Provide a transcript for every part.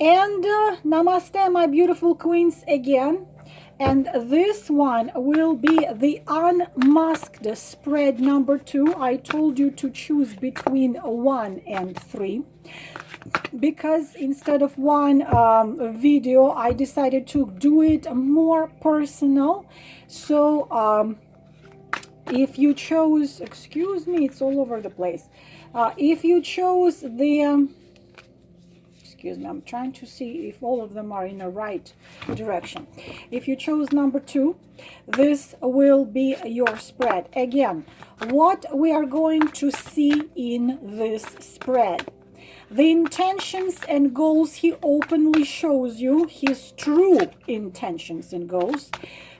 And namaste, my beautiful queens, again. And this one will be the unmasked spread number 2. I told you to choose between 1 and 3 because instead of one video, I decided to do it more personal. So if you chose, excuse me, it's all over the place. If you chose the excuse me, I'm trying to see if all of them are in the right direction. If you chose number 2, this will be your spread. Again, what we are going to see in this spread: the intentions and goals he openly shows you, his true intentions and goals.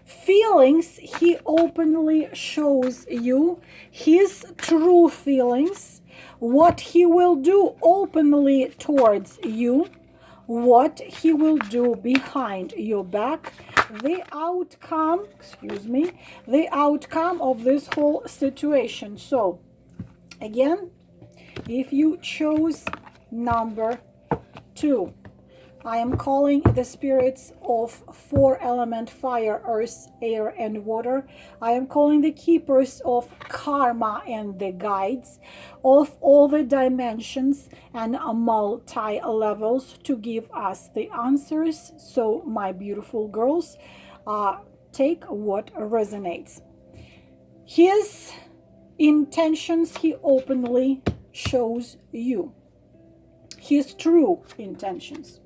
Feelings he openly shows you, his true feelings. What he will do openly towards you, what he will do behind your back, the outcome, excuse me, the outcome of this whole situation. So again, if you chose number 2, I am calling the spirits of 4 element: fire, earth, air, and water. I am calling the keepers of karma and the guides of all the dimensions and multi levels to give us the answers. So my beautiful girls, take what resonates. His intentions he openly shows you, his true intentions.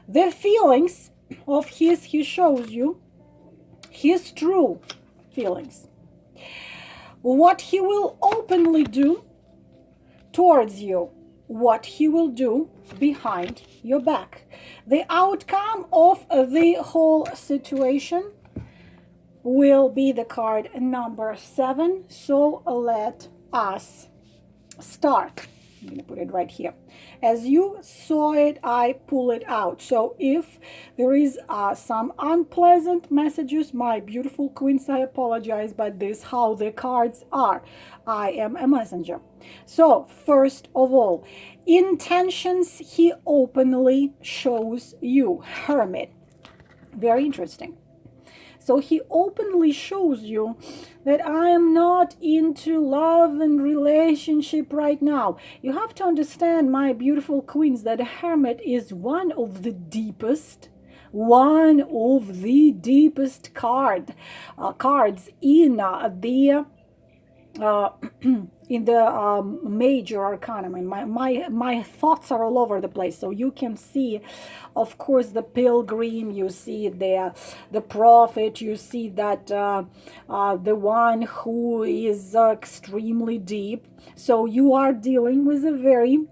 The feelings of his he shows you, his true feelings. What he will openly do towards you, what he will do behind your back. The outcome of the whole situation will be the card number 7. So let us start. I'm going to put it right here. As you saw it, I pull it out. So if there is some unpleasant messages, my beautiful queens, I apologize, but this is how the cards are. I am a messenger. So first of all, intentions he openly shows you. Hermit. Very interesting. So he openly shows you that I am not into love and relationship right now. You have to understand, my beautiful queens, that a hermit is one of the deepest cards in the in the major arcana. I mean, my thoughts are all over the place. So you can see, of course, the pilgrim, you see the prophet, you see that the one who is extremely deep. So you are dealing with a very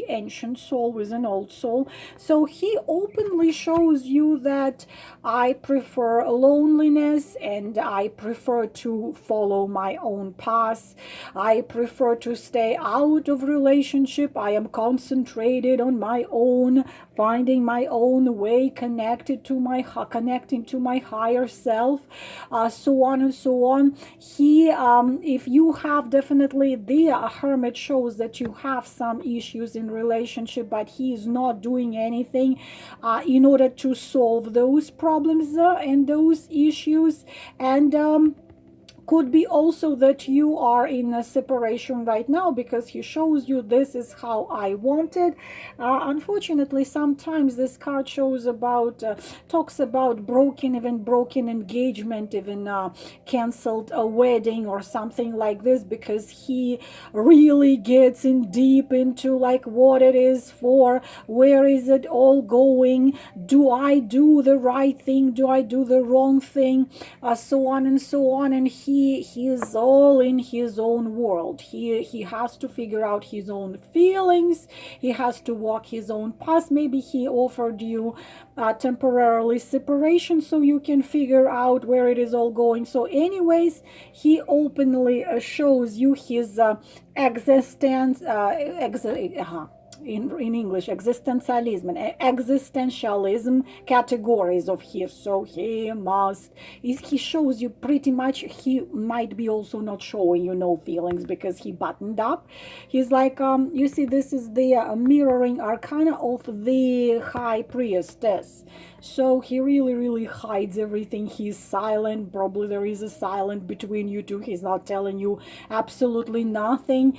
ancient soul, with an old soul. So he openly shows you that I prefer loneliness and I prefer to follow my own path. I prefer to stay out of relationship. I am concentrated on my own, finding my own way, connecting to my higher self, so on and so on. He, if you have, definitely the hermit shows that you have some issues in relationship, but he is not doing anything in order to solve those problems and those issues. And could be also that you are in a separation right now, because he shows you this is how I wanted. Unfortunately, sometimes this card shows about talks about broken engagement, even canceled a wedding or something like this, because he really gets in deep into like what it is for, where is it all going, do I do the right thing, do I do the wrong thing, so on and so on. And he is all in his own world. He has to figure out his own feelings. He has to walk his own path. Maybe he offered you temporarily separation so you can figure out where it is all going. So anyways, he openly shows you his existence, in English, existentialism categories of his. So he shows you pretty much, he might be also not showing you no feelings because he buttoned up. He's like, you see, this is the mirroring arcana of the high priestess. So he really hides everything. He's silent. Probably there is a silence between you two. He's not telling you absolutely nothing.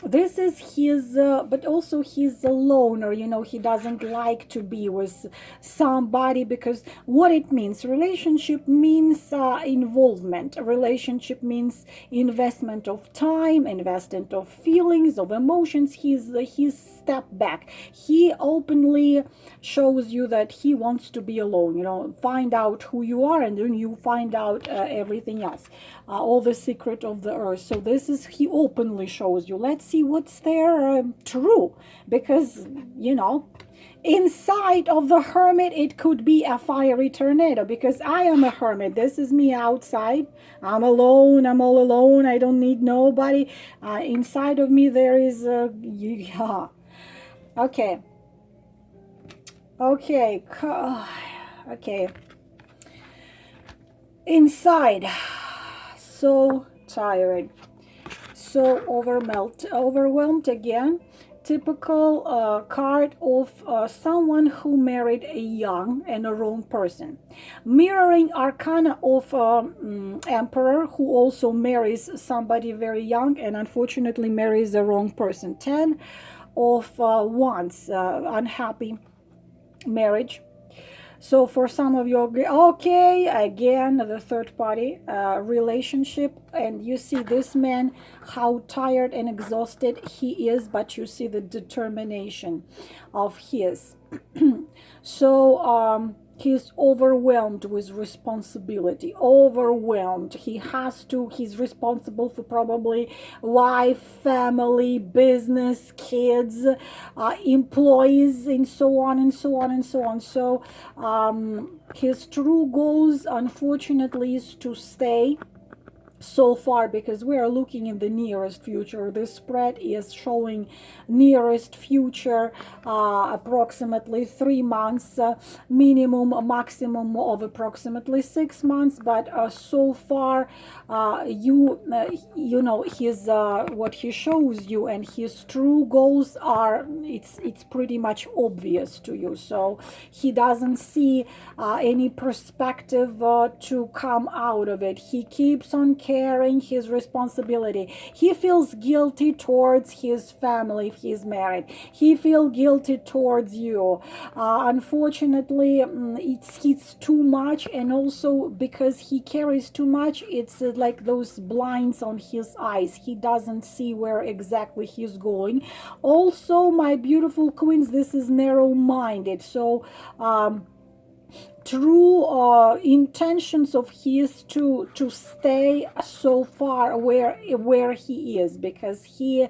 This is his, but also he's a loner, you know. He doesn't like to be with somebody, because what it means, relationship means involvement. A relationship means investment of time, investment of feelings, of emotions. He's step back. He openly shows you that he wants to be alone, you know. Find out who you are, and then you find out everything else, all the secret of the earth. So this is, he openly shows you. Let's see what's there true, because, you know, inside of the hermit it could be a fiery tornado, because I am a hermit. This is me outside. I'm alone. I'm all alone. I don't need nobody. Inside of me there is yeah. Okay. Inside, so tired, so overwhelmed again. Typical card of someone who married a young and a wrong person. Mirroring arcana of emperor, who also marries somebody very young and unfortunately marries the wrong person. 10 of wands, unhappy marriage. So for some of you, okay, again, the third party relationship, and you see this man, how tired and exhausted he is, but you see the determination of his. So he's overwhelmed with responsibility, overwhelmed. He's responsible for probably wife, family, business, kids, employees, and so on and so on and so on. So his true goals, unfortunately, is to stay so far, because we are looking in the nearest future. This spread is showing nearest future, approximately 3 months, minimum, maximum of approximately 6 months. But so far, you know, his what he shows you and his true goals are, it's pretty much obvious to you. So he doesn't see any perspective to come out of it. He keeps on carrying his responsibility. He feels guilty towards his family if he's married. He feels guilty towards you. Unfortunately, it's too much, and also because he carries too much, it's like those blinds on his eyes. He doesn't see where exactly he's going. Also, my beautiful queens, this is narrow-minded. So true intentions of his to stay so far where he is, because he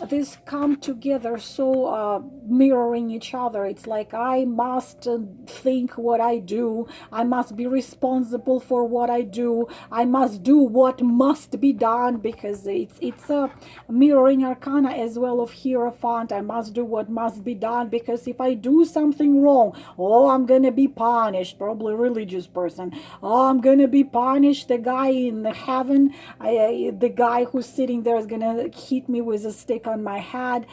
this come together so mirroring each other. It's like, I must think what I do, I must be responsible for what I do, I must do what must be done, because it's a mirroring arcana as well of Hierophant. I must do what must be done, because if I do something wrong, oh, I'm gonna be punished. Probably religious person. Oh, I'm gonna be punished. The guy in heaven, the guy who's sitting there is gonna hit me with a stick on my head.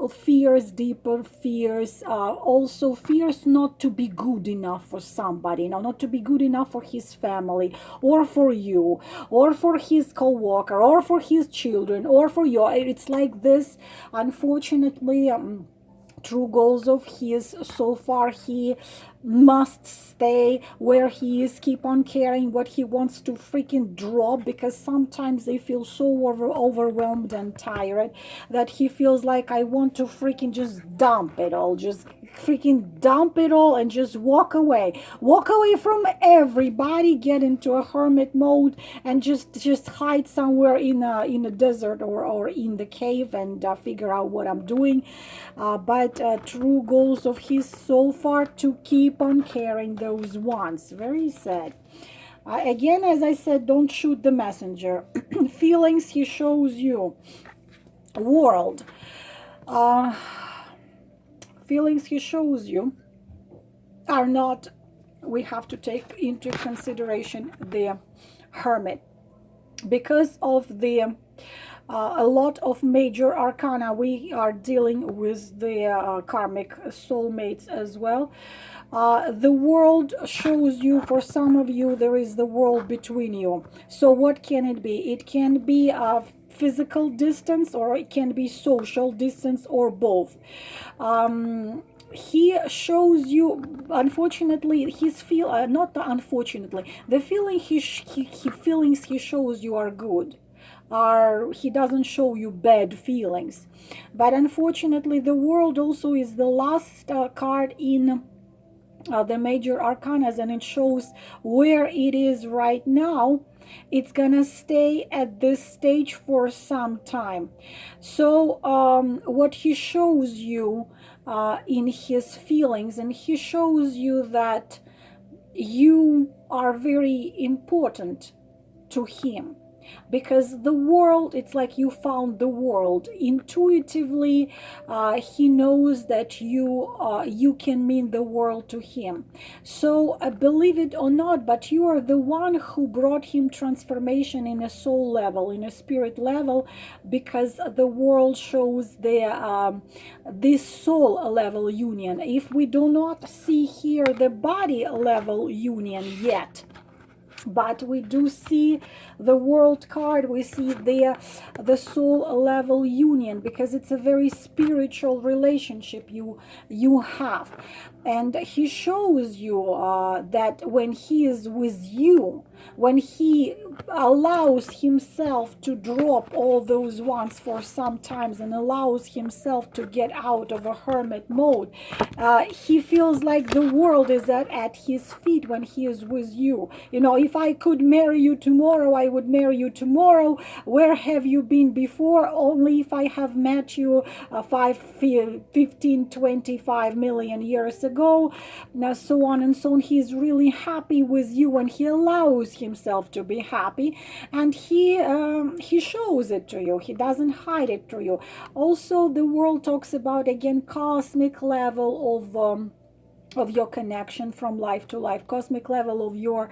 Fears, deeper fears, also fears not to be good enough for somebody, not to be good enough for his family, or for you, or for his co-worker, or for his children, or for you. It's like this, unfortunately. True goals of his so far, he must stay where he is, keep on carrying what he wants to freaking drop, because sometimes they feel so overwhelmed and tired that he feels like, I want to freaking just dump it all, just freaking dump it all and just walk away from everybody, get into a hermit mode, and just hide somewhere in a desert or in the cave, and figure out what I'm doing. But true goals of his so far, to keep on carrying those ones. Very sad. Again, as I said, don't shoot the messenger. Feelings he shows you. world. Uh, Feelings he shows you are not, we have to take into consideration the Hermit. Because of the a lot of major arcana, we are dealing with the karmic soulmates as well. The world shows you, for some of you, there is the world between you. So what can it be? It can be a physical distance, or it can be social distance, or both. He shows you, unfortunately, his feel not unfortunately, the feeling he feelings he shows you are good, are, he doesn't show you bad feelings. But unfortunately, the world also is the last card in the major arcanas, and it shows where it is right now. It's gonna stay at this stage for some time. So what he shows you in his feelings, and he shows you that you are very important to him, because the world, it's like you found the world intuitively. He knows that you can mean the world to him. So believe it or not, but you are the one who brought him transformation in a soul level, in a spirit level, because the world shows the this soul level union. If we do not see here the body level union yet, but we do see the world card, we see the soul level union, because it's a very spiritual relationship you have. And he shows you that when he is with you, when he allows himself to drop all those wants for some times, and allows himself to get out of a hermit mode, he feels like the world is at his feet when he is with you. You know, if I could marry you tomorrow, I would marry you tomorrow. Where have you been before? Only if I have met you 15, 25 million years ago. Now, so on and so on. He's really happy with you, and he allows himself to be happy, and he shows it to you. He doesn't hide it to you. Also, the world talks about, again, cosmic level of your connection from life to life, cosmic level of your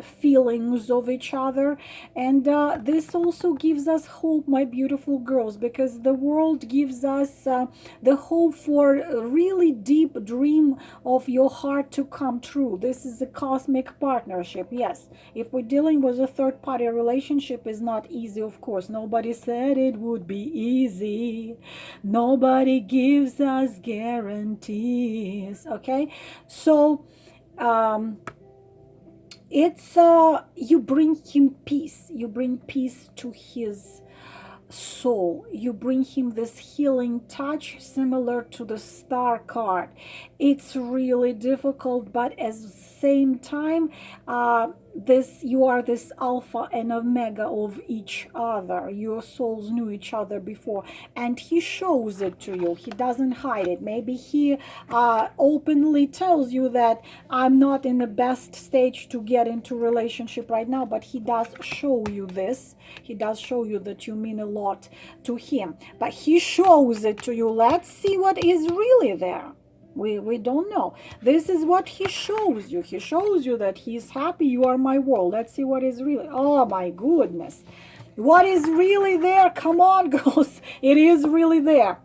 feelings of each other. And this also gives us hope, my beautiful girls, because the world gives us the hope for a really deep dream of your heart to come true. This is a cosmic partnership. Yes, if we're dealing with a third party relationship, is not easy, of course. Nobody said it would be easy. Nobody gives us guarantees. Okay, so it's you bring him peace, you bring peace to his soul, you bring him this healing touch, similar to the star card. It's really difficult, but at the same time, this, you are this alpha and omega of each other. Your souls knew each other before, and he shows it to you. He doesn't hide it. Maybe he openly tells you that I'm not in the best stage to get into relationship right now, but he does show you this. He does show you that you mean a lot to him, but he shows it to you. Let's see what is really there. We don't know. This is what he shows you. He shows you that he's happy. You are my world. Let's see what is really. Oh my goodness. What is really there? Come on, girls. It is really there.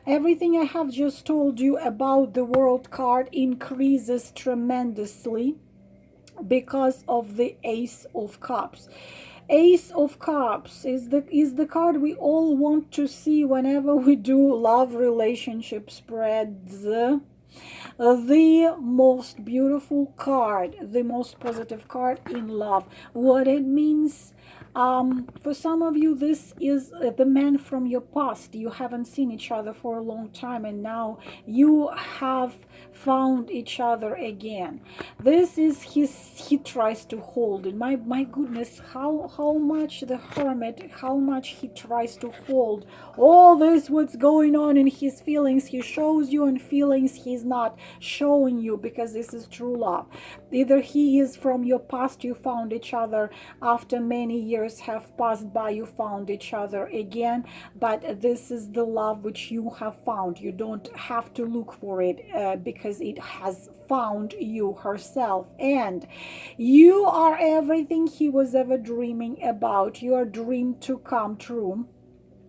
Everything I have just told you about the world card increases tremendously because of the Ace of Cups. Ace of Cups is the card we all want to see whenever we do love relationship spreads. The most beautiful card, the most positive card in love. What it means, for some of you, this is the man from your past. You haven't seen each other for a long time, and now you have found each other again. This is he tries to hold it. My goodness, how much the Hermit, how much he tries to hold all this, what's going on in his feelings. He shows you in feelings he's not showing you, because this is true love. Either he is from your past, you found each other after many years years have passed by, you found each other again, but this is the love which you have found. You don't have to look for it because it has found you herself, and you are everything he was ever dreaming about. Your dream to come true.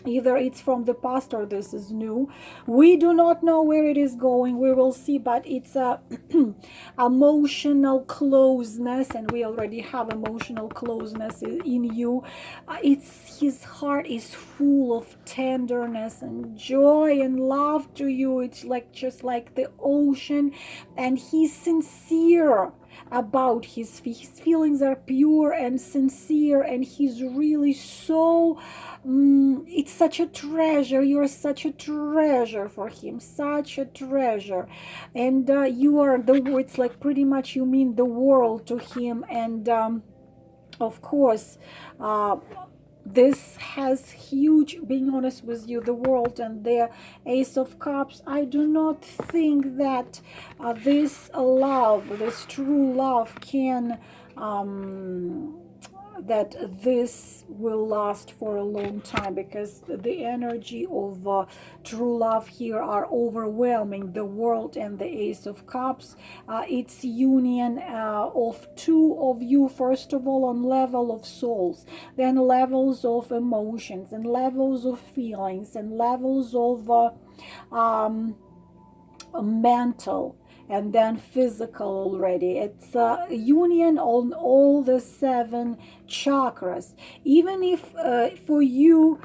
Either it's from the past or this is new. We do not know where it is going. We will see, but it's a emotional closeness, and we already have emotional closeness in you. It's his heart is full of tenderness and joy and love to you. It's like just like the ocean, and he's sincere about his feelings are pure and sincere, and he's really so it's such a treasure. You're such a treasure for him, such a treasure, and you are the, it's like pretty much you mean the world to him. And of course this has huge, being honest with you, the world and the Ace of Cups. I do not think that this love, this true love can that this will last for a long time, because the energy of true love here are overwhelming. The world and the Ace of Cups, it's union of two of you, first of all on level of souls, then levels of emotions and levels of feelings and levels of mental and then physical already. It's a union on all the 7 chakras. Even if for you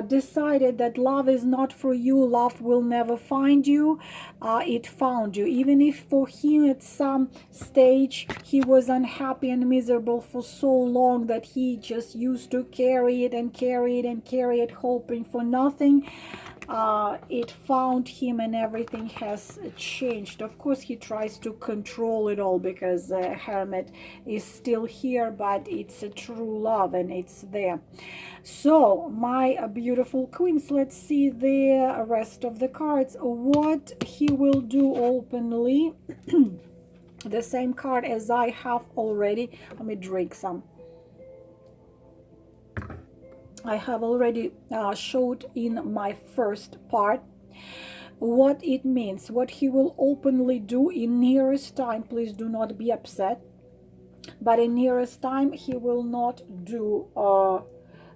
decided that love is not for you, love will never find you, it found you. Even if for him at some stage he was unhappy and miserable for so long that he just used to carry it and carry it and carry it, hoping for nothing, it found him and everything has changed. Of course he tries to control it all because Hermit is still here, but it's a true love and it's there. So my beautiful queens, let's see the rest of the cards, what he will do openly. The same card as I have already. Let me drink some. I have already showed in my first part what it means, what he will openly do in nearest time. Please do not be upset, but in nearest time he will not do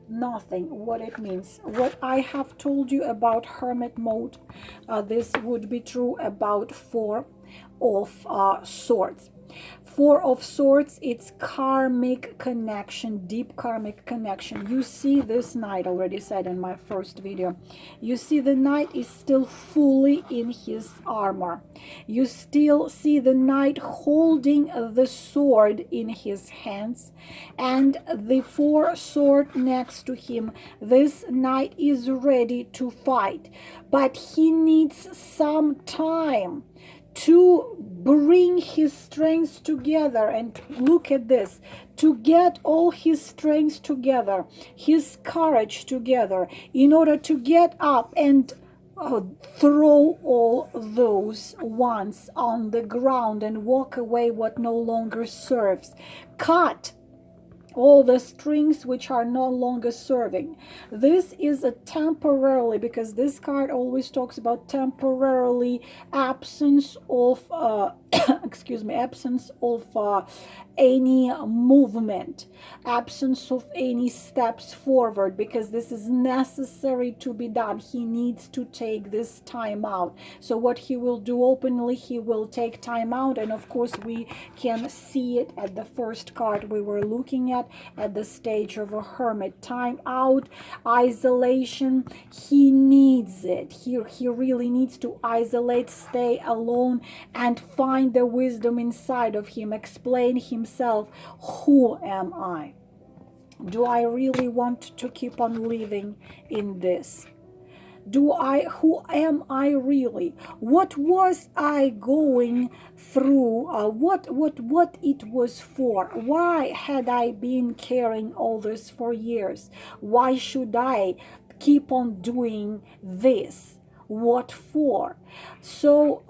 nothing. What it means, what I have told you about Hermit mode, this would be true about 4 of Swords. 4 of Swords, it's karmic connection, deep karmic connection. You see this knight, already said in my first video, you see the knight is still fully in his armor. You still see the knight holding the sword in his hands and the 4 sword next to him. This knight is ready to fight, but he needs some time to bring his strengths together. And look at this, to get all his strengths together, his courage together, in order to get up and throw all those ones on the ground and walk away what no longer serves. Cut all the strings which are no longer serving. This is a temporarily, because this card always talks about temporarily absence of excuse me, absence of any movement, absence of any steps forward, because this is necessary to be done. He needs to take this time out. So what he will do openly, he will take time out, and of course we can see it at the first card we were looking at the stage of a hermit. Time out, isolation. He needs it. He really needs to isolate, stay alone, and find the wisdom inside of him, explain himself. Who am I? Do I really want to keep on living in this? Who am I really? What was I going through? What it was for? Why had I been carrying all this for years? Why should I keep on doing this? what for. So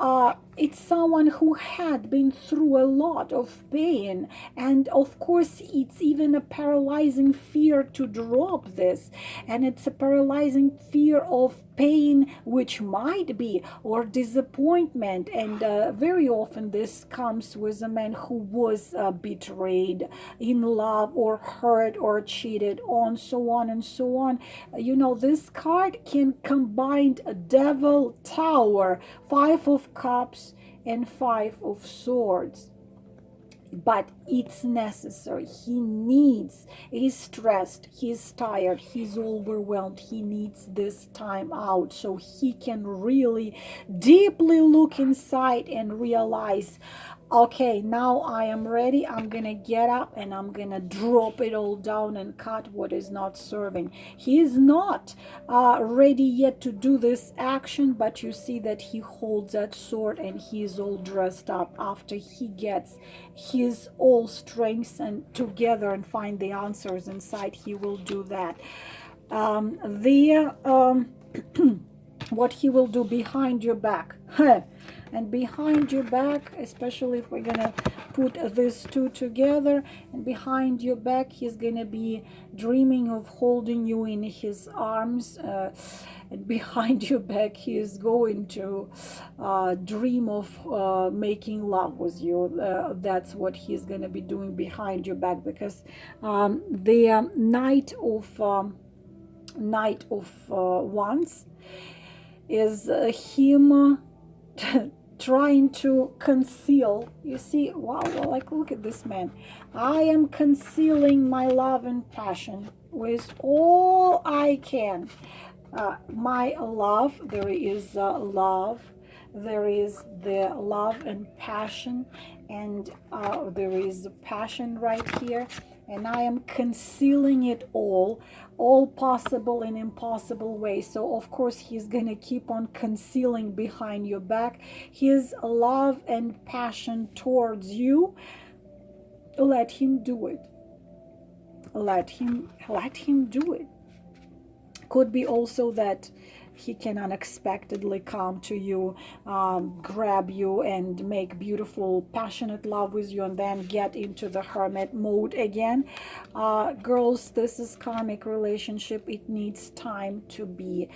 it's someone who had been through a lot of pain, and of course it's even a paralyzing fear to drop this, and it's a paralyzing fear of pain, which might be, or disappointment. And very often this comes with a man who was betrayed in love, or hurt, or cheated on, so on and so on. You know, this card can combine a devil, tower, 5 of Cups, and 5 of Swords. But it's necessary. He needs, he's stressed, he's tired, he's overwhelmed, he needs this time out so he can really deeply look inside and realize, okay, now I am ready. I'm gonna get up and I'm gonna drop it all down and cut what is not serving. He is not ready yet to do this action, but you see that he holds that sword and he is all dressed up. After he gets his all strengths and together and find the answers inside, he will do that. What he will do behind your back. And behind your back, especially if we're gonna put these two together, and behind your back he's gonna be dreaming of holding you in his arms, and behind your back he is going to dream of making love with you. That's what he's gonna be doing behind your back, because the Knight of Wands is him trying to conceal. You see, wow, like, look at this man. I am concealing my love and passion with all I can. My love, there is love, there is the love and passion, and there is passion right here, and I am concealing it all possible and impossible ways. So of course he's gonna keep on concealing behind your back his love and passion towards you. Let him do it. Let him do it. Could be also that he can unexpectedly come to you, grab you, and make beautiful, passionate love with you, and then get into the hermit mode again. Girls, this is karmic relationship. It needs time to be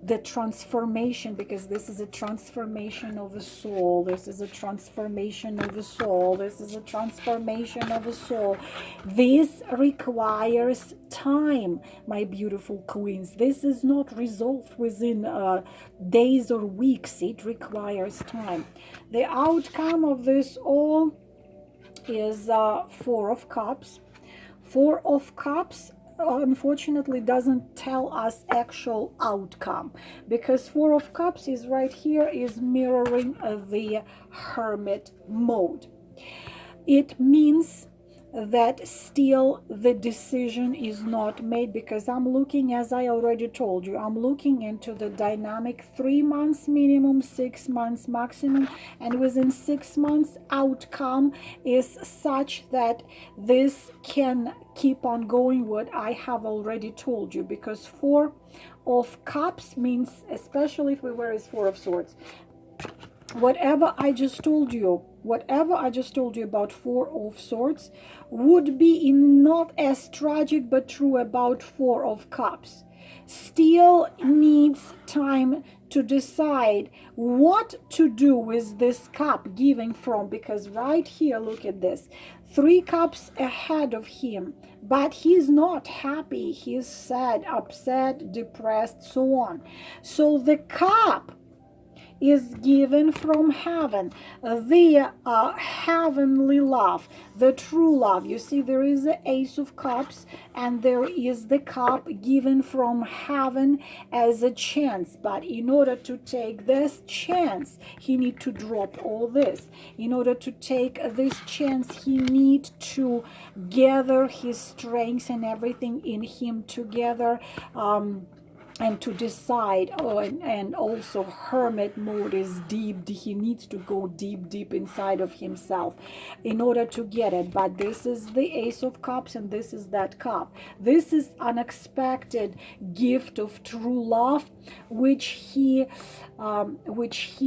the transformation, because this is a transformation of a soul. This is a transformation of a soul. This is a transformation of a soul. This requires time, my beautiful queens. This is not resolved within days or weeks. It requires time. The outcome of this all is 4 of Cups. 4 of Cups unfortunately doesn't tell us actual outcome, because 4 of Cups is right here, is mirroring the hermit mode. It means that still the decision is not made, because I'm looking, as I already told you, I'm looking into the dynamic 3 months minimum, 6 months maximum, and within 6 months outcome is such that this can keep on going, what I have already told you, because 4 of Cups means, especially if we were as 4 of Swords, whatever I just told you about 4 of Swords would be not as tragic but true about 4 of Cups. Still needs time to decide what to do with this cup giving from, because right here, look at this, 3 cups ahead of him, but he's not happy, he's sad, upset, depressed, so on. So the cup is given from heaven, the heavenly love, the true love. You see, there is the Ace of Cups, and there is the cup given from heaven as a chance. But in order to take this chance, he need to drop all this. In order to take this chance, he need to gather his strengths and everything in him together, and to decide. Oh, and also hermit mode is deep. He needs to go deep inside of himself in order to get it. But this is the Ace of Cups, and this is that cup. This is unexpected gift of true love, which he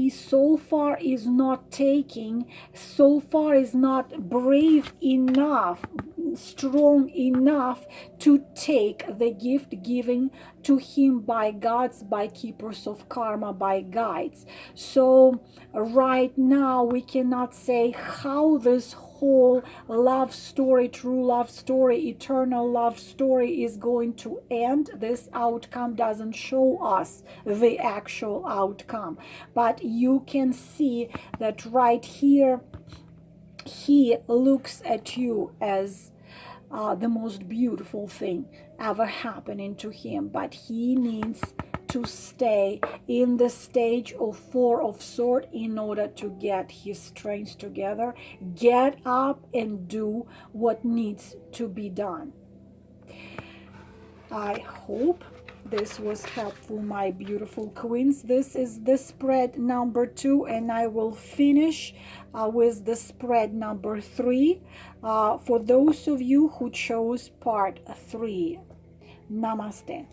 so far is not taking, so far is not brave enough, strong enough to take the gift given to him by gods, by keepers of karma, by guides. So right now we cannot say how this whole love story, true love story, eternal love story is going to end. This outcome doesn't show us the actual outcome, but you can see that right here he looks at you as the most beautiful thing ever happening to him, but he needs to stay in the stage of Four of Swords in order to get his strength together, get up and do what needs to be done. I hope this was helpful, my beautiful queens. This is the spread number 2, and I will finish with the spread number 3 for those of you who chose part 3. Namaste.